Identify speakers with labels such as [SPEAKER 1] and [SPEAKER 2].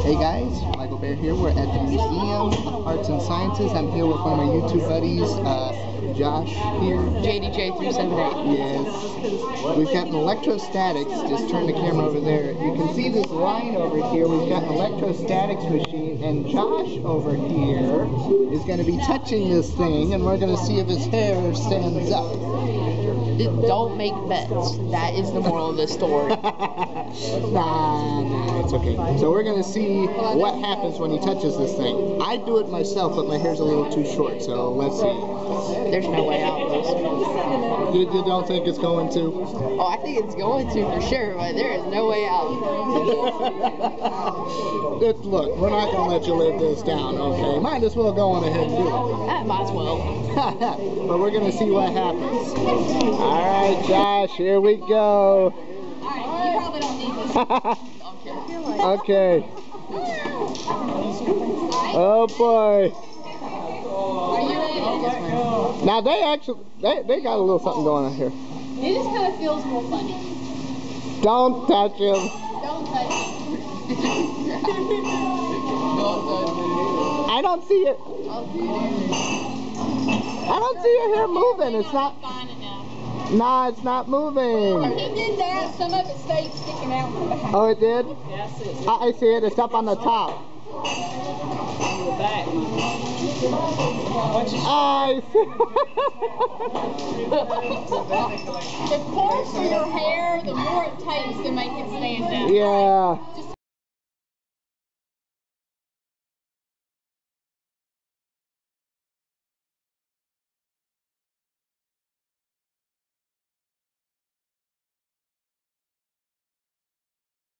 [SPEAKER 1] Hey guys, Michael Bear here. We're at the Museum of Arts and Sciences. I'm here with one of my YouTube buddies, Josh here.
[SPEAKER 2] JDJ378.
[SPEAKER 1] Yes. We've got an electrostatics. Just turn the camera over there. You can see this line over here. We've got an electrostatics machine, and Josh over here is going to be touching this thing, and we're going to see if his hair stands up.
[SPEAKER 2] Don't make bets. That is the moral of this story.
[SPEAKER 1] Nah, it's okay. So we're going to see what happens when he touches this thing. I do it myself, but my hair's a little too short, so let's see.
[SPEAKER 2] There's no way out, Bruce.
[SPEAKER 1] You don't think it's going to?
[SPEAKER 2] Oh, I think it's going to for sure, but there is no way out.
[SPEAKER 1] Look, we're not going to let you live this down, okay? Might as well go on ahead and do it.
[SPEAKER 2] Might as well.
[SPEAKER 1] But we're going to see what happens. Alright, Josh, here we go.
[SPEAKER 3] Alright, you probably don't need this.
[SPEAKER 1] Okay. Oh boy.
[SPEAKER 3] Are you ready?
[SPEAKER 1] Now they actually, they got a little something going on here.
[SPEAKER 3] It just kind of feels more funny.
[SPEAKER 1] Don't touch him.
[SPEAKER 3] Don't touch it.
[SPEAKER 1] I don't see it. I don't see your hair moving. It's not.
[SPEAKER 3] Fine enough.
[SPEAKER 1] Nah, it's not moving.
[SPEAKER 3] He did that. Some of it stayed sticking out from behind.
[SPEAKER 1] Oh, it did?
[SPEAKER 3] Yes, it's
[SPEAKER 1] I see it. It's up on the top.
[SPEAKER 3] on the back.
[SPEAKER 1] I see.
[SPEAKER 3] The coarser your hair, the more it takes to make it stand up.
[SPEAKER 1] Yeah.